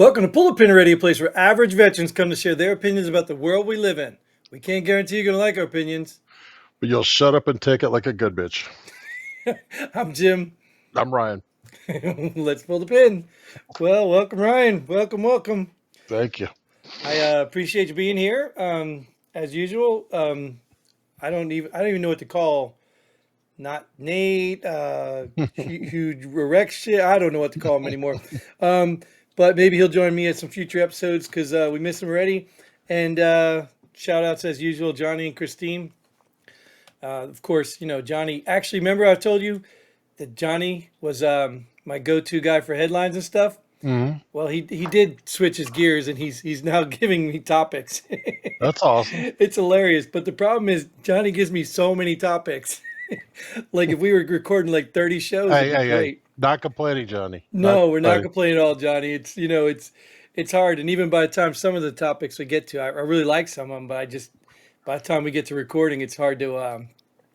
Welcome to Pull a Pin Radio, a place where average veterans come to share their opinions about the world we live in. We can't guarantee you're going to like our opinions. But you'll shut up and take it like a good bitch. I'm Jim. I'm Ryan. Let's pull the pin. Well, welcome, Ryan. Welcome. Thank you. I appreciate you being here. As usual, I don't even know what to call. Not Nate, huge Rex shit. I don't know what to call him anymore. But maybe he'll join me at some future episodes because we missed him already. And shout outs as usual, Johnny and Christine. Of course, Johnny. Actually, remember I told you that Johnny was my go-to guy for headlines and stuff. Mm-hmm. Well, he did switch his gears, and he's now giving me topics. That's awesome. It's hilarious. But the problem is Johnny gives me so many topics. Like if we were recording like 30 shows, it'd be great. Not complaining, Johnny. No, we're not complaining at all, Johnny. It's it's hard, and even by the time some of the topics we get to, I really like some of them, but by the time we get to recording, it's hard to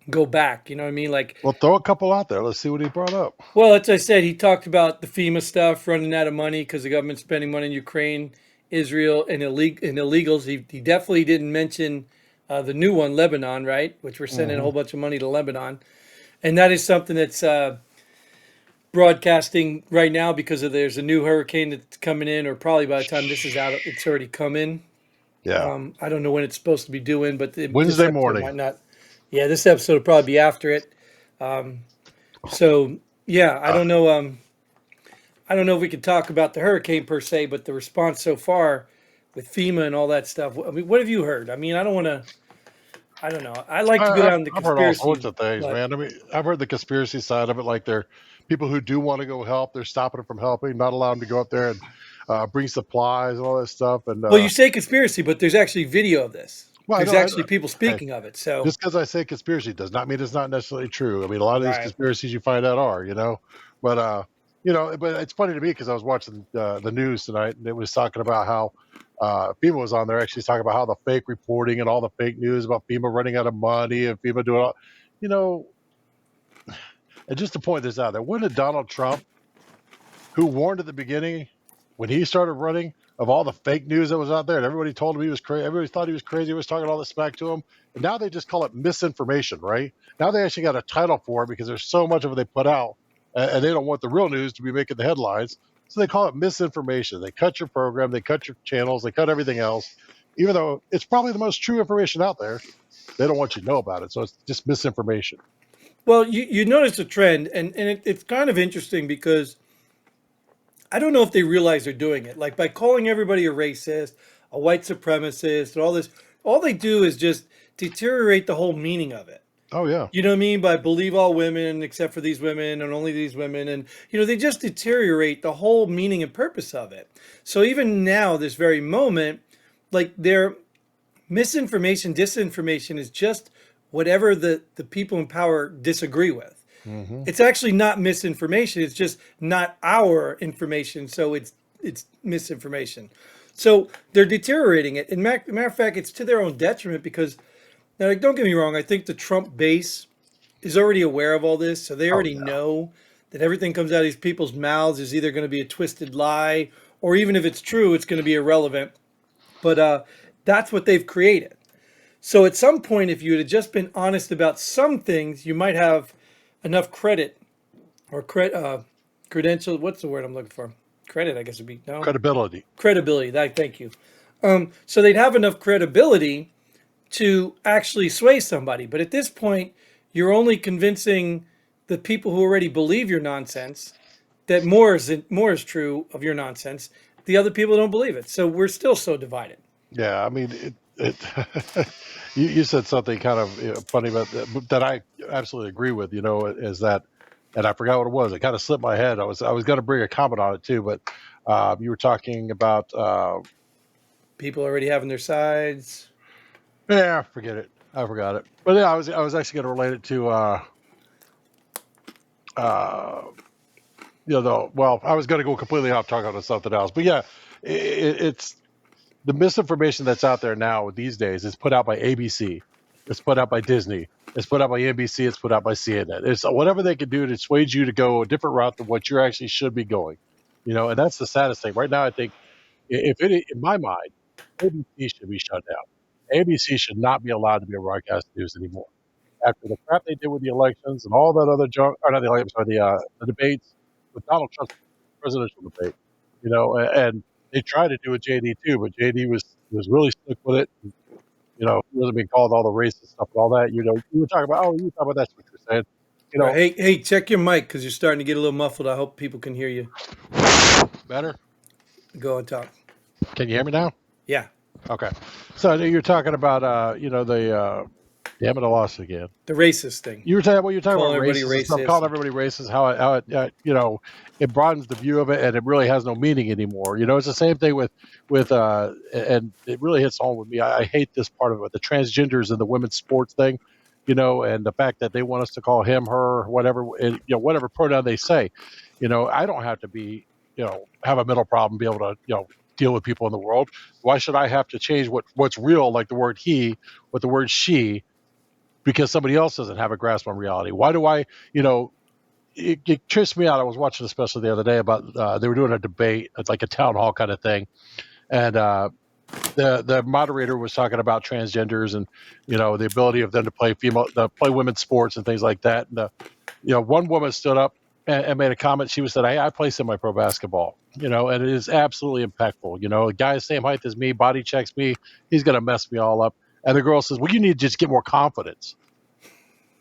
go back. You know what I mean? Like, well, throw a couple out there. Let's see what he brought up. Well, as I said, he talked about the FEMA stuff, running out of money because the government's spending money in Ukraine, Israel, and illegals. He definitely didn't mention the new one, Lebanon, right? Which we're sending a whole bunch of money to Lebanon, and that is something that's broadcasting right now because there's a new hurricane that's coming in, or probably by the time this is out, it's already come in. Yeah. I don't know when it's supposed to be doing, but Wednesday morning. Might not. Yeah, this episode will probably be after it. So yeah, I don't know. I don't know if we could talk about the hurricane per se, but the response so far with FEMA and all that stuff. I mean, what have you heard? I mean, I don't know. I like to go down the conspiracy. I've heard all sorts of things, man. I mean, I've heard the conspiracy side of it. Like, they're people who do want to go help. They're stopping them from helping, not allowing them to go up there and bring supplies and all that stuff. And well, you say conspiracy, but there's actually video of this. Well, there's actually people speaking of it. So just because I say conspiracy does not mean it's not necessarily true. I mean, a lot of these conspiracies you find out are, but but it's funny to me because I was watching the news tonight, and it was talking about how FEMA was on there actually talking about how the fake reporting and all the fake news about FEMA running out of money and FEMA doing all, and just to point this out, there wasn't Donald Trump who warned at the beginning when he started running of all the fake news that was out there, and everybody told him he was crazy. Everybody thought he was crazy. He was talking all this smack to him. And now they just call it misinformation, right? Now they actually got a title for it because there's so much of it they put out, and they don't want the real news to be making the headlines. So they call it misinformation. They cut your program, they cut your channels, they cut everything else. Even though it's probably the most true information out there, they don't want you to know about it. So it's just misinformation. Well, you notice a trend, and it's kind of interesting because I don't know if they realize they're doing it. Like, by calling everybody a racist, a white supremacist, and all this, all they do is just deteriorate the whole meaning of it. Oh, yeah. You know what I mean? By believe all women except for these women and only these women. And, they just deteriorate the whole meaning and purpose of it. So even now, this very moment, like, their misinformation, disinformation is just whatever the people in power disagree with. Mm-hmm. It's actually not misinformation. It's just not our information. So it's misinformation. So they're deteriorating it. And matter of fact, it's to their own detriment because, now, don't get me wrong, I think the Trump base is already aware of all this. So they already know that everything comes out of these people's mouths is either going to be a twisted lie, or even if it's true, it's going to be irrelevant. But that's what they've created. So at some point, if you had just been honest about some things, you might have enough credit or credential. What's the word I'm looking for? Credit, I guess would be no credibility. Credibility. Thank you. So they'd have enough credibility to actually sway somebody. But at this point, you're only convincing the people who already believe your nonsense that more is true of your nonsense. The other people don't believe it. So we're still so divided. Yeah, I mean, you said something kind of funny about that I absolutely agree with, is that, and I forgot what it was. It kind of slipped my head. I was going to bring a comment on it too, but you were talking about people already having their sides. Yeah, forget it. I forgot it. But yeah, I was actually going to relate it to I was going to go completely off talking about something else. But yeah, it's the misinformation that's out there now these days is put out by ABC. It's put out by Disney. It's put out by NBC. It's put out by CNN. It's whatever they can do to sway you to go a different route than what you actually should be going. And that's the saddest thing. Right now, I think If it, in my mind, ABC should be shut down. ABC should not be allowed to be a broadcast news anymore. After the crap they did with the elections and all that other junk, or not the elections, sorry, the debates with Donald Trump's presidential debate, and they tried to do with JD too, but JD was really slick with it. He wasn't being called all the racist stuff and all that. You were talking about, you were talking about that's what you're saying. Right. Hey, check your mic because you're starting to get a little muffled. I hope people can hear you. Better? Go and talk. Can you hear me now? Yeah. Okay. So you're talking about, damn it, I lost it again. The racist thing. You were talking about racist and stuff, calling everybody racist, how it broadens the view of it, and it really has no meaning anymore. It's the same thing with and it really hits home with me. I hate this part of it, the transgenders and the women's sports thing, and the fact that they want us to call him, her, whatever, and, whatever pronoun they say. I don't have to be, have a mental problem, be able to, deal with people in the world. Why should I have to change what's real, like the word he, with the word she, because somebody else doesn't have a grasp on reality? Why do I, it trips me out. I was watching a special the other day about, they were doing a debate, like a town hall kind of thing. And the moderator was talking about transgenders and, the ability of them to play women's sports and things like that. And, one woman stood up and made a comment. She said, I play semi-pro basketball, and it is absolutely impactful. A guy same height as me, body checks me, he's going to mess me all up. And the girl says, well, you need to just get more confidence.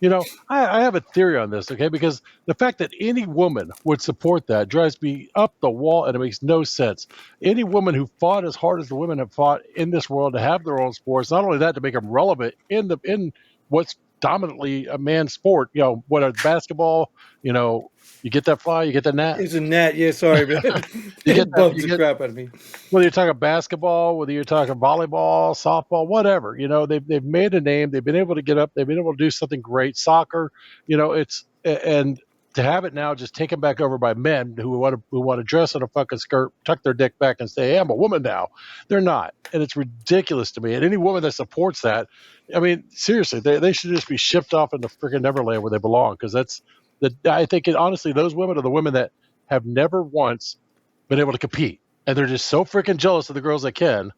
I have a theory on this, okay? Because the fact that any woman would support that drives me up the wall, and it makes no sense. Any woman who fought as hard as the women have fought in this world to have their own sports, not only that, to make them relevant in what's dominantly a man's sport, whether it's basketball, you get that fly, you get the net. It's a net, yeah, sorry, man. It bumps the crap out of me. Whether you're talking basketball, whether you're talking volleyball, softball, whatever, they've made a name. They've been able to get up. They've been able to do something great. Soccer, and to have it now just taken back over by men who want to dress in a fucking skirt, tuck their dick back, and say, hey, I'm a woman now. They're not, and it's ridiculous to me. And any woman that supports that, I mean, seriously, they should just be shipped off into freaking Neverland where they belong, because I think honestly, those women are the women that have never once been able to compete. And they're just so freaking jealous of the girls that can,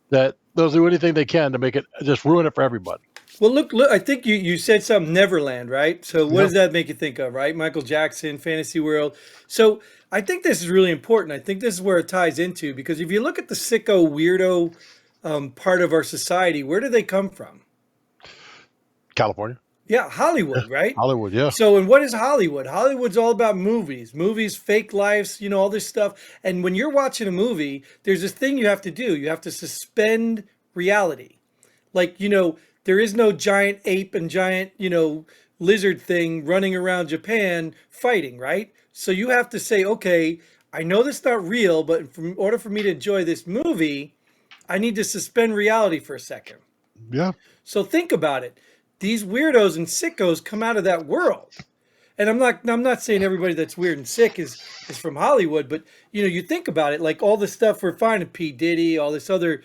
that they'll do anything they can to make it, just ruin it for everybody. Well, look, I think you said something, Neverland, right? So what does that make you think of, right? Michael Jackson, Fantasy World. So I think this is really important. I think this is where it ties into, because if you look at the sicko, weirdo part of our society, where do they come from? California. Yeah, Hollywood, right? Hollywood, yeah. So, and what is Hollywood? Hollywood's all about movies, fake lives, all this stuff. And when you're watching a movie, there's this thing you have to do. You have to suspend reality. Like, there is no giant ape and giant, lizard thing running around Japan fighting, right? So you have to say, okay, I know this is not real, but in order for me to enjoy this movie, I need to suspend reality for a second. Yeah. So think about it. These weirdos and sickos come out of that world. And I'm not saying everybody that's weird and sick is from Hollywood, but you think about it, like all the stuff we're finding, P. Diddy, all this other,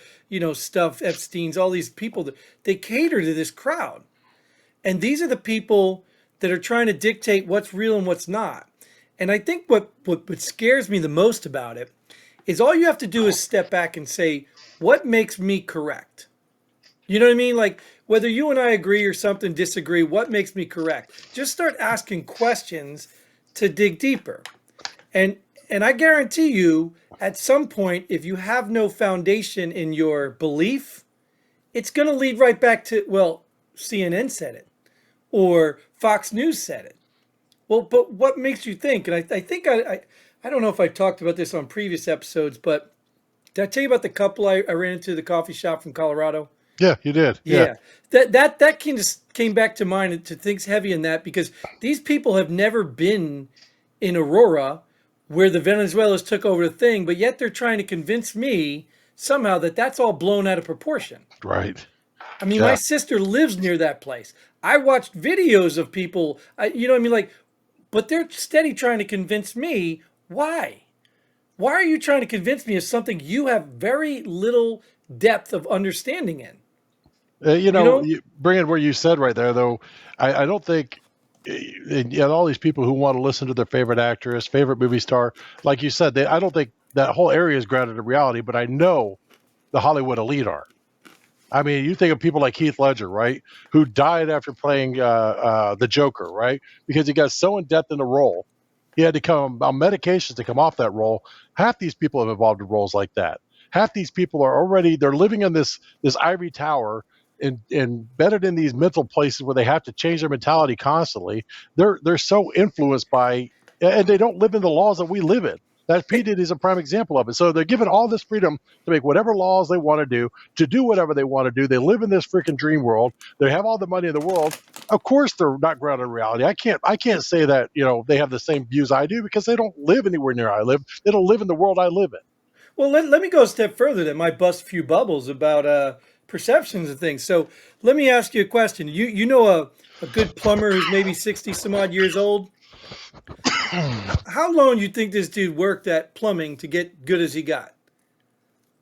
stuff, Epstein's, all these people, they cater to this crowd. And these are the people that are trying to dictate what's real and what's not. And I think what scares me the most about it is all you have to do is step back and say, what makes me correct? You know what I mean? Like, whether you and I agree or something disagree, what makes me correct? Just start asking questions to dig deeper. And I guarantee you, at some point, if you have no foundation in your belief, it's going to lead right back to, well, CNN said it, or Fox News said it. Well, but what makes you think? And I think I don't know if I talked about this on previous episodes, but did I tell you about the couple I ran into at the coffee shop from Colorado? Yeah, you did. Yeah. That came back to mind, to things heavy in that, because these people have never been in Aurora where the Venezuelans took over the thing, but yet they're trying to convince me somehow that that's all blown out of proportion. Right. I mean, my sister lives near that place. I watched videos of people, you know what I mean? Like, but they're steady trying to convince me. Why? Why are you trying to convince me of something you have very little depth of understanding in? You bring in where you said right there, though, I don't think, and all these people who want to listen to their favorite actress, favorite movie star, like you said, I don't think that whole area is grounded in reality, but I know the Hollywood elite are. I mean, you think of people like Heath Ledger, right, who died after playing the Joker, right, because he got so in depth in the role, he had to come on medications to come off that role. Half these people have evolved in roles like that. Half these people are already they're living in this ivory tower and embedded in these mental places where they have to change their mentality constantly. They're so influenced by, and they don't live in the laws that we live in. That P Diddy is a prime example of it. So they're given all this freedom to make whatever laws they want to do whatever they want to do. They live in this freaking dream world. They have all the money in the world. Of course, they're not grounded in reality. I can't say that they have the same views I do because they don't live anywhere near I live. They don't live in the world I live in. Well, let me go a step further that might bust a few bubbles about perceptions and things. So let me ask you a question. You know a good plumber who's maybe 60 some odd years old? How long do you think this dude worked at plumbing to get good as he got?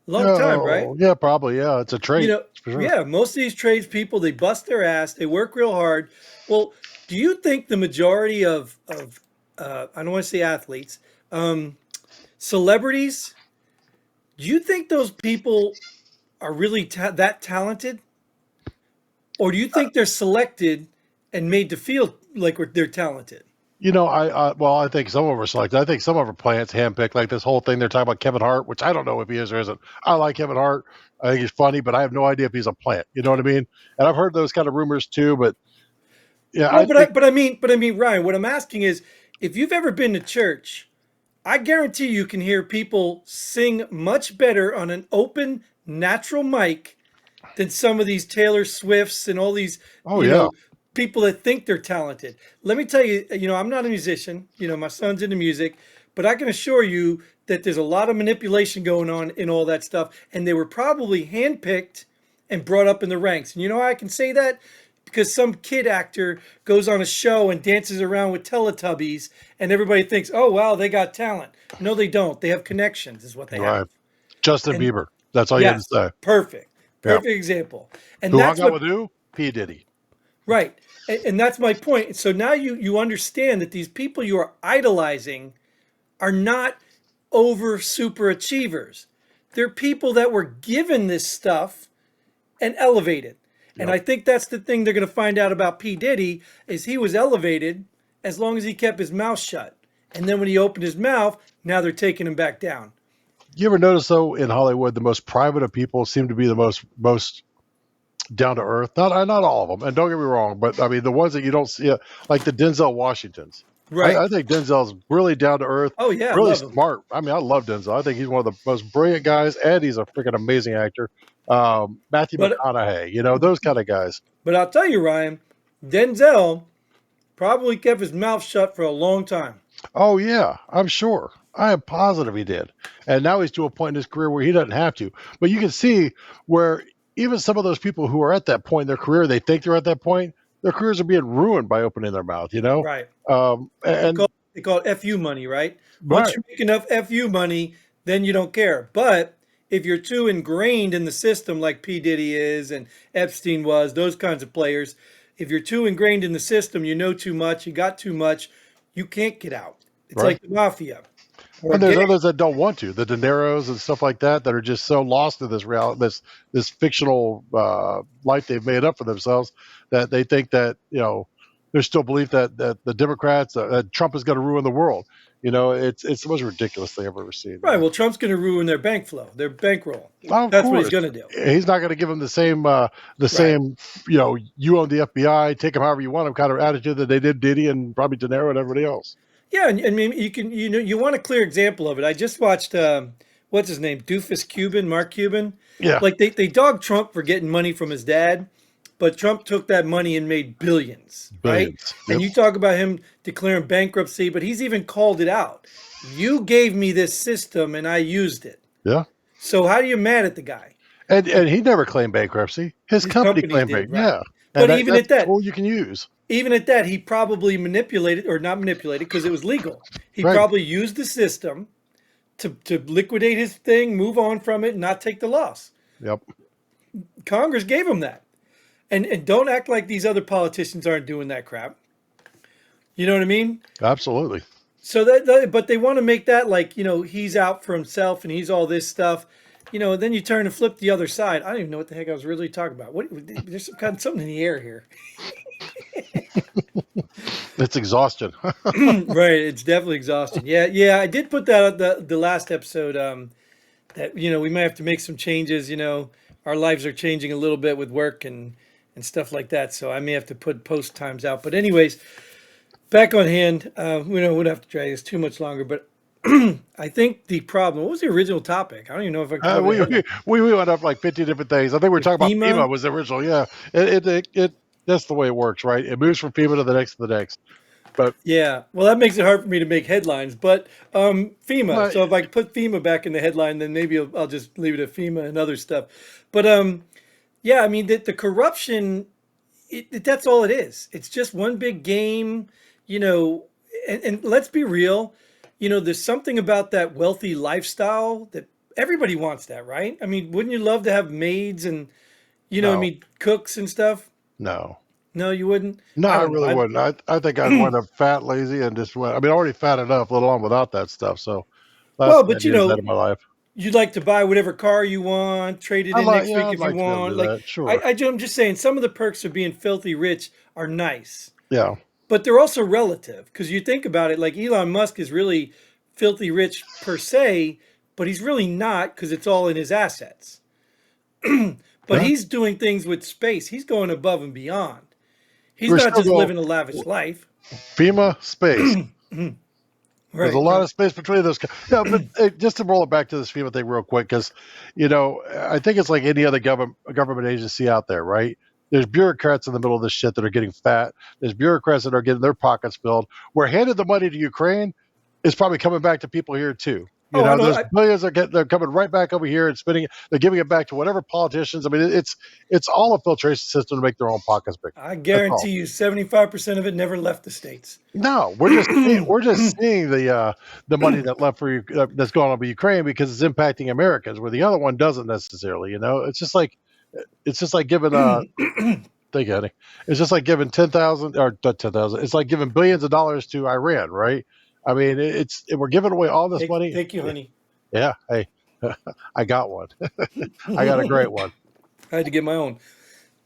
Long time, right? Oh, yeah, probably. Yeah, it's a You trait know, for sure. yeah, most of these tradespeople, they bust their ass, they work real hard. Well, do you think the majority of I don't want to say athletes, celebrities, do you think those people are really that talented? Or do you think they're selected and made to feel like they're talented? I think some of them are selected. I think some of them are plants handpicked. Like this whole thing they're talking about Kevin Hart, which I don't know if he is or isn't. I like Kevin Hart. I think he's funny, but I have no idea if he's a plant. You know what I mean? And I've heard those kind of rumors too. But yeah, No, I think but I mean, Ryan, what I'm asking is, if you've ever been to church, I guarantee you can hear people sing much better on an open, natural mic than some of these Taylor Swifts and all these, oh you yeah, know, people that think they're talented. Let me tell you, I'm not a musician. My son's into music, but I can assure you that there's a lot of manipulation going on in all that stuff, and they were probably handpicked and brought up in the ranks. And you know how I can say that? Because some kid actor goes on a show and dances around with Teletubbies, and everybody thinks, "Oh, wow, they got talent." No, they don't. They have connections, is what they have. right. Justin And Bieber. That's all you had to yes, say. perfect, Yeah. perfect example. And Who hung that's out what with who? P Diddy. right. And that's my point. So now you understand that these people you are idolizing are not over super achievers. They're people that were given this stuff and elevated. And Yep. I think that's the thing they're going to find out about P. Diddy is he was elevated as long as he kept his mouth shut. And then when he opened his mouth, now they're taking him back down. You ever notice though in Hollywood the most private of people seem to be the most down to earth? Not all of them, and don't get me wrong, but I mean the ones that you don't see, like the Denzel Washingtons. Right. I think Denzel's really down to earth, Oh yeah, I really love him. smart. I mean, I love Denzel. I think he's one of the most brilliant guys, and he's a freaking amazing actor. Matthew But McConaughey, those kind of guys. but I'll tell you, Ryan, Denzel probably kept his mouth shut for a long time. Oh yeah, I'm sure. I am positive he did. And now he's to a point in his career where he doesn't have to. But you can see where even some of those people who are at that point in their career, they think they're at that point, their careers are being ruined by opening their mouth. Right. And They call it FU money, right? Once right, you make enough FU money, then you don't care. But if you're too ingrained in the system like P. Diddy is and Epstein was, those kinds of players, if you're too ingrained in the system, you know too much, you got too much, you can't get out. It's right. like the mafia or And there's gang. others that don't want to, the De Niro's and stuff like that, that are just so lost in this reality, this fictional life they've made up for themselves, that they think that there's still belief that the Democrats, Trump is going to ruin the world. It's the most ridiculous thing I've ever seen. Right. Man. Well, Trump's going to ruin their bank flow, their bankroll. Oh, of That's what he's course, going to do. he's not going to give them the same Right. you own the FBI, take them however you want them kind of attitude that they did Diddy and probably De Niro and everybody else. Yeah, and I mean, you want a clear example of it. I just watched what's his name, Mark Cuban. Yeah, Like they dogged Trump for getting money from his dad, but Trump took that money and made billions, right? billions. And Yep. you talk about him declaring bankruptcy, but he's even called it out. You gave me this system and I used it. Yeah. So how are you mad at the guy? And he never claimed bankruptcy. His His company company claimed did, bankruptcy. right? Yeah, and But even that's at a that, tool you can use. he probably manipulated or not manipulated because it was legal. He Right. probably used the system to liquidate his thing, move on from it, and not take the loss. Yep. Congress gave him that. And don't act like these other politicians aren't doing that crap. You know what I mean? Absolutely. So but they want to make that like, he's out for himself and he's all this stuff. Then you turn and flip the other side. I don't even know what the heck I was really talking about. There's something in the air here. It's exhaustion. Right, it's definitely exhausting. Yeah, yeah, I did put that out the last episode, that we might have to make some changes. Our lives are changing a little bit with work and stuff like that, so I may have to put post times out. But anyways, back on hand. We don't have to drag this too much longer, but I think the problem. What was the original topic? I don't even know if I covered we, it. we went up like 50 different things. I think we were The talking about FEMA. FEMA was the original. Yeah, it that's the way it works, right? It moves from FEMA to the next. But Yeah, well, that makes it hard for me to make headlines. But FEMA. well, So if I put FEMA back in the headline, then maybe I'll just leave it at FEMA and other stuff. But yeah, I mean the corruption. That's all it is. It's just one big game, you know. And let's be real. There's something about that wealthy lifestyle that everybody wants that, right? I mean, wouldn't you love to have maids and what I no, mean, cooks and stuff? no. No, you wouldn't. No, I I don't know. really wouldn't. I think I'd wind up fat, lazy, and just went. I mean, already fat enough, let alone without that stuff. So last Well, 10 but years out of my life. you'd like to buy whatever car you want, trade it in next Yeah, week I'd if you like to be able to want. do Like, that. Sure. I'm just saying, some of the perks of being filthy rich are nice, Yeah. but they're also relative because you think about it. Like Elon Musk is really filthy rich per se, but he's really not because it's all in his assets. But Yeah. he's doing things with space. He's going above and beyond. He's We're not still just going living a lavish life. FEMA space. There's a Right, lot right. of space between those. Yeah, but just to roll it back to this FEMA thing real quick, because I think it's like any other government agency out there, right? There's bureaucrats in the middle of this shit that are getting fat. There's bureaucrats that are getting their pockets filled. We're handed the money to Ukraine. It's probably coming back to people here too. Oh, I know. There's billions they're coming right back over here and spending it. They're giving it back to whatever politicians. I mean, it's all a filtration system to make their own pockets bigger. I That's all. guarantee you, 75% of it never left the states. No, we're just seeing the money that left for that's going on with Ukraine because it's impacting Americans, where the other one doesn't necessarily. It's just like giving think Eddie. It's just like giving 10,000 or not 10,000. It's like giving billions of dollars to Iran, right? I mean, we're giving away all this money. Thank you, honey. Yeah, hey, I got one. I got a great one. I had to get my own.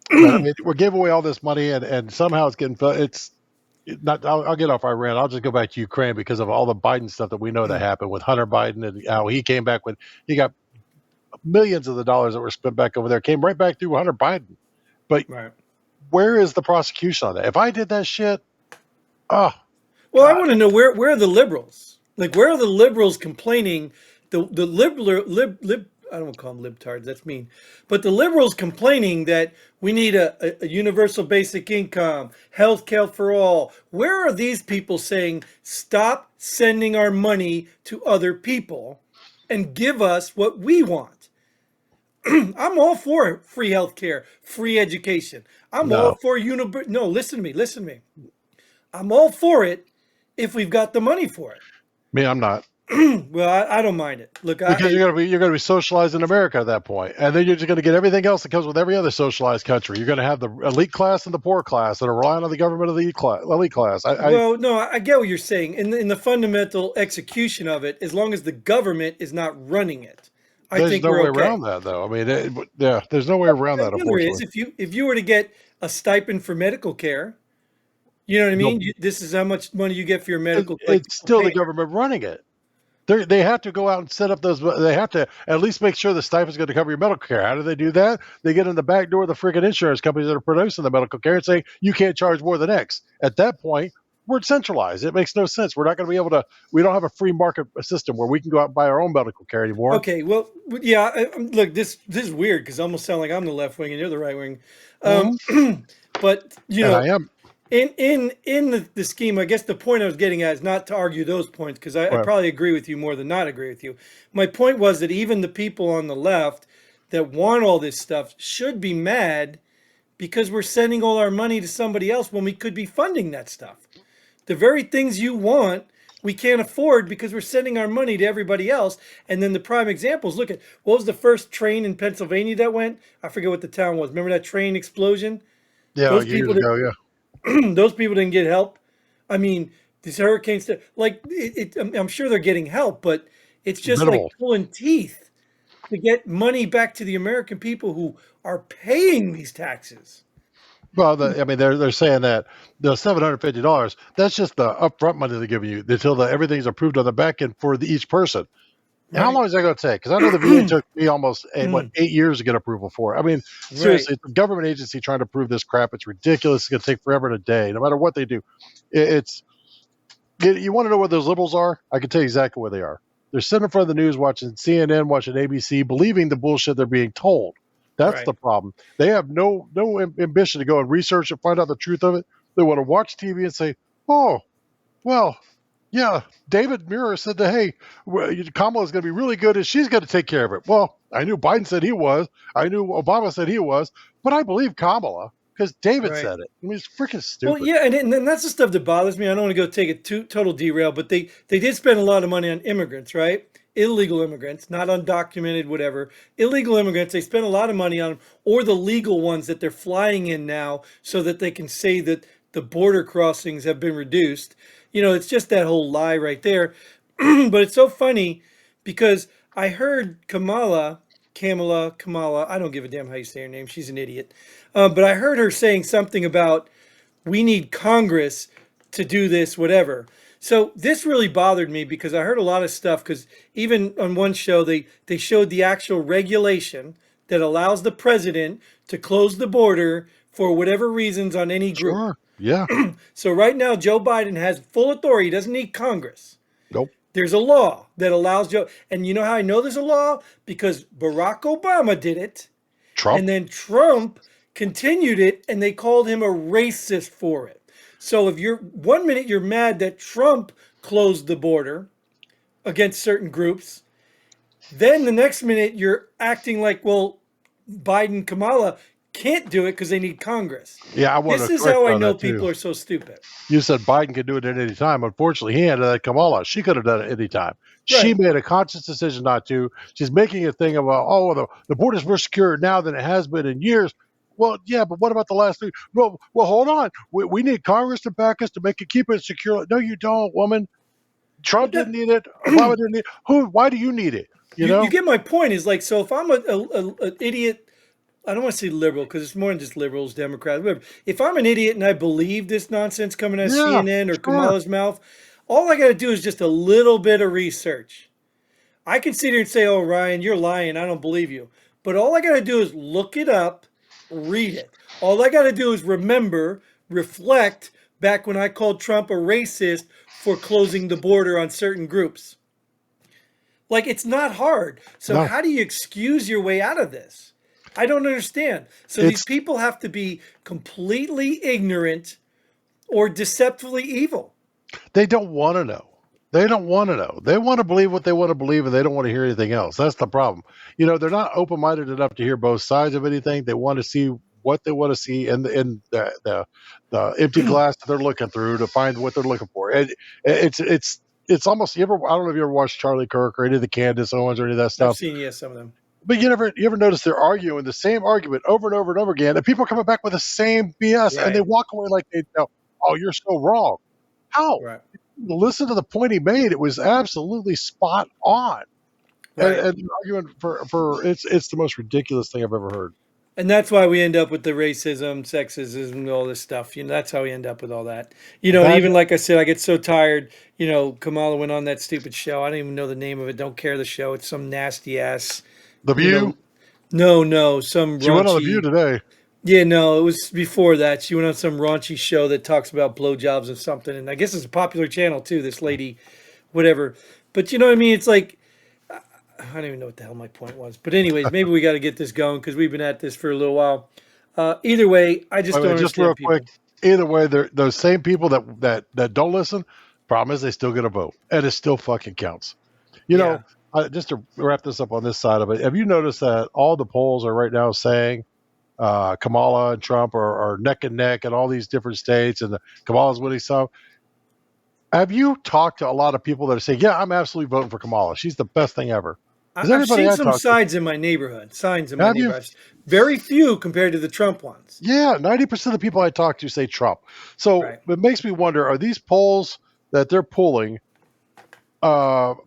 But I mean, we're giving away all this money, and somehow it's getting. Not. I'll get off Iran. I'll just go back to Ukraine because of all the Biden stuff that we know that happened with Hunter Biden and how he came back when he got millions of the dollars that were spent back over there came right back through Hunter Biden. But Right. where is the prosecution on that? If I did that shit, oh Well, I God, want to know where are the liberals? Like, where are the liberals complaining? The liberal lib I don't want to call them libtards. That's mean. But the liberals complaining that we need a universal basic income, health care for all. Where are these people saying stop sending our money to other people and give us what we want? I'm all for free health care, free education. I'm all no, for No, listen to me. Listen to me. I'm all for it if we've got the money for it. me, I'm not. Well, I don't mind it. Look, Because you're gonna be socialized in America at that point, and then you're just gonna get everything else that comes with every other socialized country. You're gonna have the elite class and the poor class that are relying on the government of the elite class. well, no, I get what you're saying. In the fundamental execution of it, as long as the government is not running it, I There's think no we're way okay. around that, though. I mean, yeah, there's no way around that, Yeah, there is. unfortunately. If you were to get a stipend for medical care, you know what I No, mean. This is how much money you get for your it, medical. Like, it's still the government running it. They have to go out and set up those. They have to at least make sure the stipend's going to cover your medical care. How do they do that? They get in the back door of the freaking insurance companies that are producing the medical care and say you can't charge more than X. At that point, we're centralized. It makes no sense. We're not going to be able to. We don't have a free market system where we can go out and buy our own medical care anymore. okay, well, yeah. Look, this is weird because I almost sound like I'm the left wing and you're the right wing. Um, Mhm. but And I am. in the scheme, I guess the point I was getting at is not to argue those points because I Well, probably agree with you more than not agree with you. My point was that even the people on the left that want all this stuff should be mad because we're sending all our money to somebody else when we could be funding that stuff. The very things you want, we can't afford because we're sending our money to everybody else. And then the prime examples, look at what was the first train in Pennsylvania that went? I forget what the town was. Remember that train explosion? yeah, Those years people ago, yeah. those people didn't get help. I mean, these hurricanes, like I'm sure they're getting help, but it's just like Minimal. pulling teeth to get money back to the American people who are paying these taxes. Well, I mean, they're saying that the $750, that's just the upfront money they're giving you until everything's approved on the back end for each person. How Right. long is that going to take? Because I know the VA took me almost 8 years to get approval for it. I mean, Right. seriously, it's a government agency trying to prove this crap. It's ridiculous. It's going to take forever and a day, no matter what they do. It's you want to know where those liberals are? I can tell you exactly where they are. They're sitting in front of the news, watching CNN, watching ABC, believing the bullshit they're being told. That's Right. the problem. They have no ambition to go and research and find out the truth of it. They want to watch TV and say, "Oh, well, yeah, David Muir said that, hey, Kamala is going to be really good and she's going to take care of it." Well, I knew Biden said he was. I knew Obama said he was. But I believe Kamala because David Right. said it. I mean, it's freaking Well, stupid. yeah, and that's the stuff that bothers me. I don't want to go take a total derail, but they did spend a lot of money on immigrants, right? Illegal immigrants, not undocumented, whatever. Illegal immigrants, they spend a lot of money on them, or the legal ones that they're flying in now, so that they can say that the border crossings have been reduced. It's just that whole lie right there. But it's so funny because I heard Kamala, I don't give a damn how you say her name. She's an idiot. But I heard her saying something about we need Congress to do this, whatever. So this really bothered me because I heard a lot of stuff because even on one show, they showed the actual regulation that allows the president to close the border for whatever reasons on any group. Sure. Yeah. So right now, Joe Biden has full authority. He doesn't need Congress. Nope. There's a law that allows Joe, and you know how I know there's a law? Because Barack Obama did it, and Trump. then Trump continued it, and they called him a racist for it. So if you're 1 minute you're mad that Trump closed the border against certain groups, then the next minute you're acting like, well, Biden, Kamala can't do it because they need Congress. Yeah, I want This to is correct how I on know that too. people are so stupid. You said Biden could do it at any time. Unfortunately, he had that Kamala. She could have done it any time. She Right. made a conscious decision not to. She's making a thing about, oh, the border's more secure now than it has been in years. Well, yeah, but what about the last three? Well, hold on. We need Congress to back us to make it keep it secure. No, you don't, woman. But Trump didn't that need it. Obama didn't need it. Who? Why do you need it? You you know? get my point is like, so if I'm an idiot, I don't want to say liberal because it's more than just liberals, Democrats, whatever. If I'm an idiot and I believe this nonsense coming out of Yeah, CNN or sure. Kamala's mouth, all I got to do is just a little bit of research. I can sit here and say, "Oh, Ryan, you're lying. I don't believe you." But all I got to do is look it up, read it. All I got to do is remember, reflect back when I called Trump a racist for closing the border on certain groups. Like, it's not hard. So No, how do you excuse your way out of this? I don't understand. So these it's people have to be completely ignorant or deceptively evil. they don't want to know. They don't want to know. They want to believe what they want to believe, and they don't want to hear anything else. That's the problem. They're not open-minded enough to hear both sides of anything. They want to see what they want to see in the empty glass that they're looking through to find what they're looking for. And it's almost you ever. I don't know if you ever watched Charlie Kirk or any of the Candace Owens or any of that I've stuff. seen, yes, some of them. But you ever notice they're arguing the same argument over and over and over again, and people are coming back with the same BS, and they Right, walk away like they know, oh, you're so wrong. How? right, Listen to the point he made. It was absolutely spot on. And, right. and arguing for it's the most ridiculous thing I've ever heard. And that's why we end up with the racism, sexism, and all this stuff. That's how we end up with all that. And Bad. even like I said, I get so tired. Kamala went on that stupid show. I don't even know the name of it. Don't care the show. It's some nasty ass, The you know, View. no, some She went on the View raunchy. today. Yeah, no, it was before that. She went on some raunchy show that talks about blowjobs or something. And I guess it's a popular channel too, this lady, whatever. But you know what I mean? It's like, I don't even know what the hell my point was. But anyways, maybe we got to get this going because we've been at this for a little while. Either way, I just I don't mean, just real understand quick. people. Either way, they're those same people that don't listen. Problem is, they still get a vote, and it still fucking counts. You know, Yeah. just to wrap this up on this side of it, have you noticed that all the polls are right now saying Kamala and Trump are neck and neck in all these different states, and Kamala's winning some? Have you talked to a lot of people that are saying, "Yeah, I'm absolutely voting for Kamala. She's the best thing ever"? Because I've everybody seen I some talk to, signs in my neighborhood. Signs in my have you? neighborhood. Very few compared to the Trump ones. Yeah, 90% of the people I talk to say Trump. So Right. it makes me wonder: are these polls that they're pulling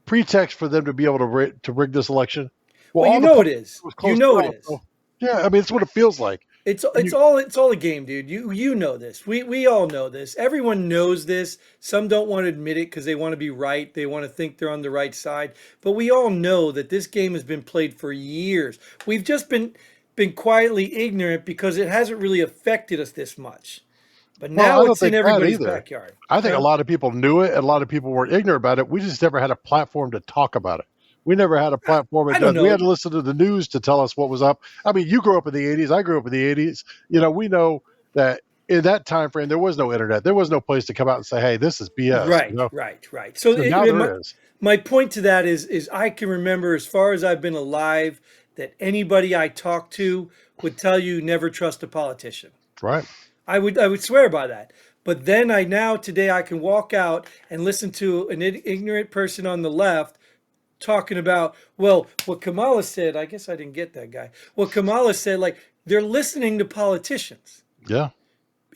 pretext for them to be able to rig this election? Well, Well, you all the know polls it is. was You closed know it off. is. So, yeah, I mean, it's what it feels like. It's And it's all it's all a game, dude. You know this. We all know this. Everyone knows this. Some don't want to admit it because they want to be right. They want to think they're on the right side. But we all know that this game has been played for years. We've just been quietly ignorant because it hasn't really affected us this much. But well, now I don't it's in think that everybody's either. backyard. I think a Huh? lot of people knew it, and a lot of people weren't ignorant about it. We just never had a platform to talk about it. We never had a platform. I don't We had know. to listen to the news to tell us what was up. I mean, you grew up in the '80s. I grew up in the '80s. We know that in that time frame there was no internet. There was no place to come out and say, "Hey, this is BS." Right, right, right. So So now there is. my point to that is I can remember as far as I've been alive that anybody I talked to would tell you never trust a politician. Right. I would swear by that. But then today I can walk out and listen to an ignorant person on the left talking about, well, what Kamala said. I guess I didn't get that guy. What Kamala said, like they're listening to politicians. Yeah.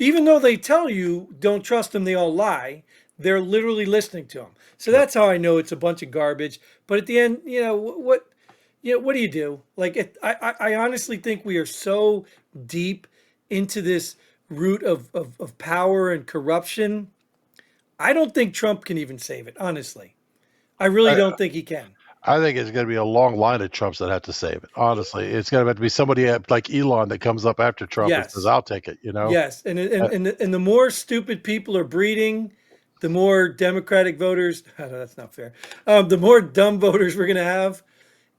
Even though they tell you don't trust them, they all lie. They're literally listening to them. So Yep. that's how I know it's a bunch of garbage. But at the end, what do you do? Like, I honestly think we are so deep into this root of power and corruption. I don't think Trump can even save it. Honestly, I really I, don't think he can. I think it's going to be a long line of Trumps that have to save it. Honestly, it's going to have to be somebody like Elon that comes up after Trump and says, Yes, "I'll take it." yes, and Uh, the more stupid people are breeding, the more Democratic voters. That's not fair. The more dumb voters we're going to have,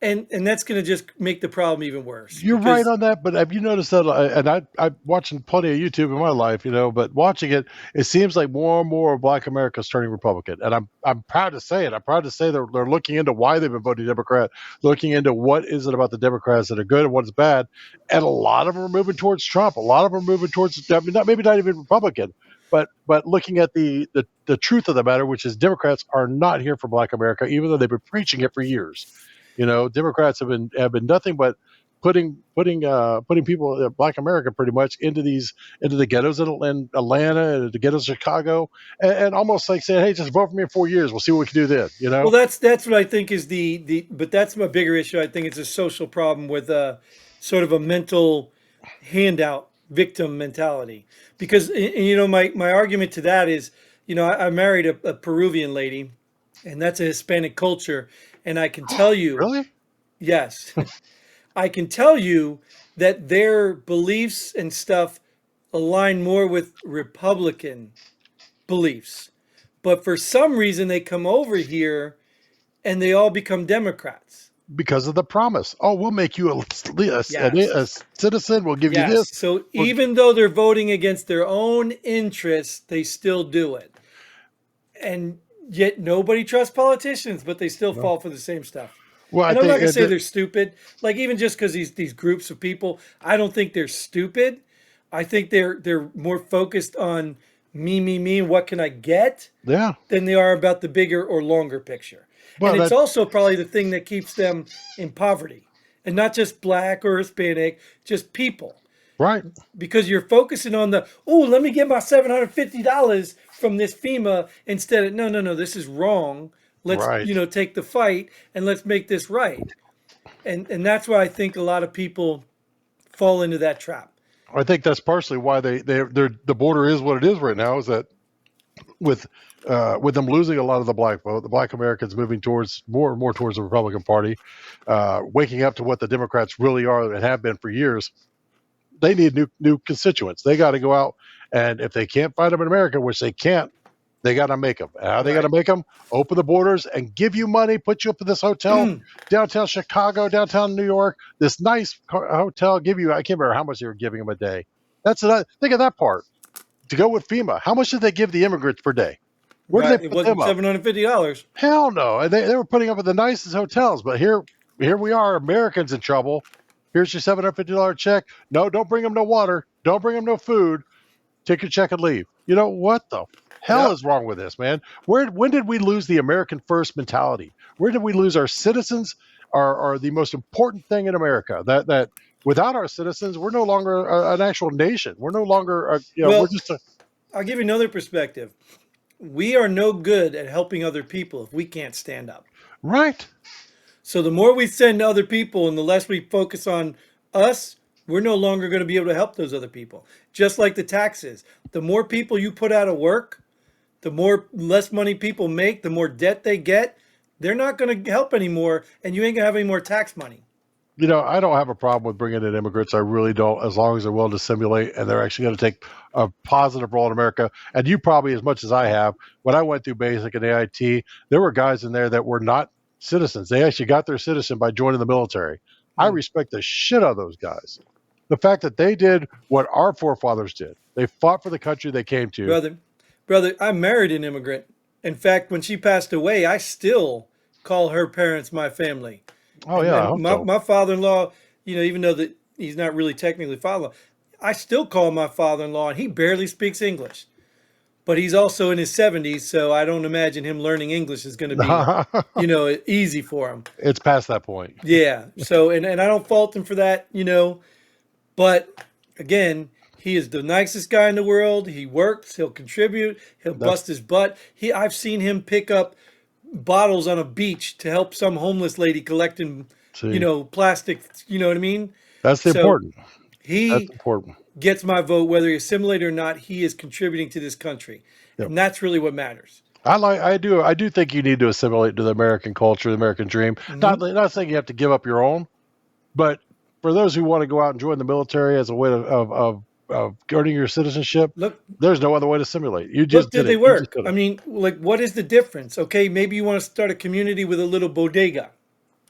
and that's going to just make the problem even worse. You're right Because on that, but have you noticed that? And I'm watching plenty of YouTube in my life, but watching it, it seems like more and more of Black America is turning Republican, and I'm proud to say it. I'm proud to say they're looking into why they've been voting Democrat, looking into what is it about the Democrats that are good and what is bad, and a lot of them are moving towards Trump. A lot of them are moving towards, I mean, not even Republican, but looking at the truth of the matter, which is Democrats are not here for Black America, even though they've been preaching it for years. Democrats have been nothing but putting people, Black America, pretty much into the ghettos in Atlanta and the ghettos of Chicago, and almost like saying, "Hey, just vote for me in 4 years. We'll see what we can do then." well, that's what I think is the but that's my bigger issue. I think it's a social problem with a sort of a mental handout victim mentality. Because my argument to that is, I married a Peruvian lady, and that's a Hispanic culture, and I can tell you, Really? yes, I can tell you that their beliefs and stuff align more with Republican beliefs. But for some reason, they come over here and they all become Democrats. Because of the promise. Oh, we'll make you a Yes. citizen. We'll give you Yes. this. So We'll, even though they're voting against their own interests, they still do it. And yet nobody trusts politicians, but they still well, fall for the same stuff. well, I And I'm not think going to say they're stupid. Like even just because these groups of people, I don't think they're stupid. I think they're more focused on me, and what can I get yeah. than they are about the bigger or longer picture. And Well, it's that also probably the thing that keeps them in poverty. And not just black or Hispanic, just people. right, Because you're focusing on let me get my $750 from this FEMA instead of, no, this is wrong. Let's, right. take the fight and let's make this right. And that's why I think a lot of people fall into that trap. I think that's partially why the border is what it is right now. Is that with them losing a lot of the black vote, the Black Americans moving towards more and more towards the Republican Party, waking up to what the Democrats really are and have been for years. They need new constituents. They got to go out, and if they can't find them in America, which they can't, they got to make them. And how they got to Right. make them? Open the borders and give you money, put you up at this hotel downtown Chicago, downtown New York, this nice hotel. Give you, I can't remember how much they were giving them a day. That's another. Think of that part. To go with FEMA, how much did they give the immigrants per day? Where did Right. they It put them wasn't up? $750. Hell no. And they were putting up at the nicest hotels. But here we are, Americans in trouble. Here's your $750 check. No, don't bring them no water. Don't bring them no food. Take your check and leave. What the hell Yep. is wrong with this, man? When did we lose the American first mentality? Where did we lose our citizens are the most important thing in America? That without our citizens, we're no longer an actual nation. We're no longer, we're Well, just a, I'll give you another perspective. we are no good at helping other people if we can't stand up. Right. So the more we send to other people and the less we focus on us, we're no longer going to be able to help those other people. Just like the taxes. The more people you put out of work, the more less money people make, the more debt they get. They're not going to help anymore, and you ain't going to have any more tax money. You know, I don't have a problem with bringing in immigrants. I really don't, as long as they're willing to assimilate and they're actually going to take a positive role in America. And you probably, as much as I have, when I went through basic and AIT, there were guys in there that were not citizens. They actually got their citizen by joining the military. I respect the shit out of those guys. The fact that they did what our forefathers did. They fought for the country they came to. Brother, I married an immigrant. In fact, when she passed away, I still call her parents my family. Oh, And yeah, I then hope so. my father-in-law, even though that he's not really technically father-in-law, I still call him my father-in-law, and he barely speaks English. But he's also in his 70s, so I don't imagine him learning English is going to be, easy for him. It's past that point. Yeah. So, and I don't fault him for that, but again, he is the nicest guy in the world. He works, he'll contribute, he'll bust his butt. I've seen him pick up bottles on a beach to help some homeless lady collecting, plastic, you know what I mean? That's important. He That's important. gets my vote, whether he assimilated or not. He is contributing to this country, Yep. and that's really what matters. I do think you need to assimilate to the American culture, the American dream. Not saying you have to give up your own, but for those who want to go out and join the military as a way of earning your citizenship, Look, there's no other way to assimilate. You just did did they it. work? I mean, like, what is the difference? Okay, maybe you want to start a community with a little bodega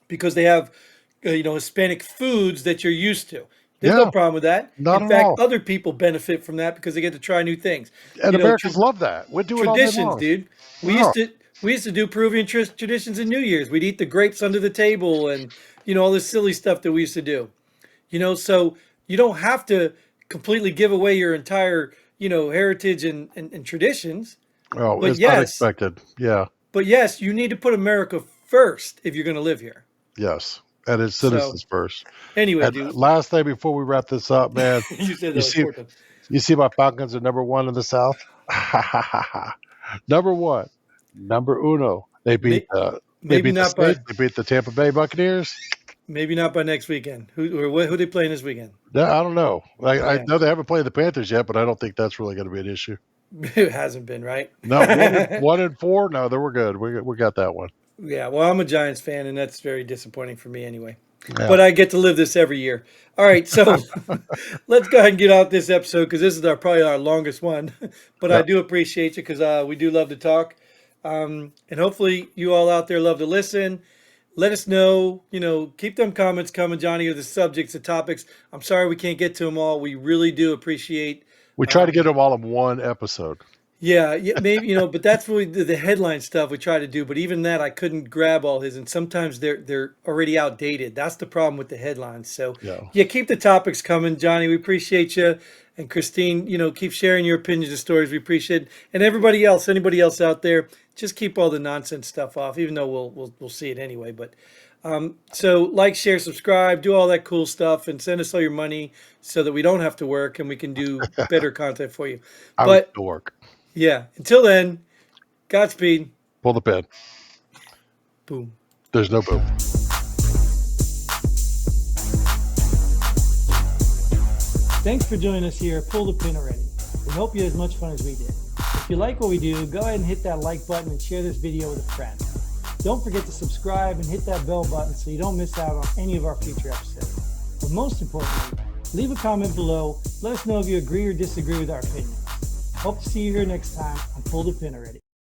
because they have, Hispanic foods that you're used to. There's no problem with that. Not In at fact, all. other people benefit from that because they get to try new things. And Americans love that. We're doing all day Traditions, long. dude. We Yeah. used to do Peruvian traditions in New Year's. We'd eat the grapes under the table and all this silly stuff that we used to do. So you don't have to completely give away your entire heritage and traditions. Oh, But it's yes, unexpected. Yeah. but yes, you need to put America first if you're going to live here. Yes. And it's So citizens first. anyway, And dude, last thing before we wrap this up, man, you said that you like see, 4 times. you see my Falcons are number one in the South. Number one, number uno. They beat the Maybe not Saints. by They beat the Tampa Bay Buccaneers. maybe not by next weekend. Who they playing this weekend? I don't know. I Yeah. know they haven't played the Panthers yet, but I don't think that's really going to be an issue. It hasn't been, right? No, 1-4. No, we're good. We got that one. Yeah, well, I'm a Giants fan, and that's very disappointing for me anyway. Yeah. But I get to live this every year. All right, so let's go ahead and get out this episode because this is probably our longest one. But I do appreciate you because we do love to talk. And hopefully you all out there love to listen. Let us know, keep them comments coming, Johnny, of the subjects, the topics. I'm sorry we can't get to them all. We really do appreciate. We try to get them all in one episode. Yeah, maybe, but that's really the headline stuff we try to do. But even that, I couldn't grab all his, and sometimes they're already outdated. That's the problem with the headlines. So yeah, keep the topics coming, Johnny. We appreciate you, and Christine. Keep sharing your opinions and stories. We appreciate it. And anybody else out there, just keep all the nonsense stuff off. Even though we'll see it anyway. But so like, share, subscribe, do all that cool stuff, and send us all your money so that we don't have to work and we can do better content for you. I would still work. Yeah. Until then, Godspeed. Pull the pin. Boom. There's no boom. Thanks for joining us here at Pull the Pin Already. We hope you had as much fun as we did. If you like what we do, go ahead and hit that like button and share this video with a friend. Don't forget to subscribe and hit that bell button so you don't miss out on any of our future episodes. But most importantly, leave a comment below. Let us know if you agree or disagree with our opinions. Hope to see you here next time on Pull the Pin Already.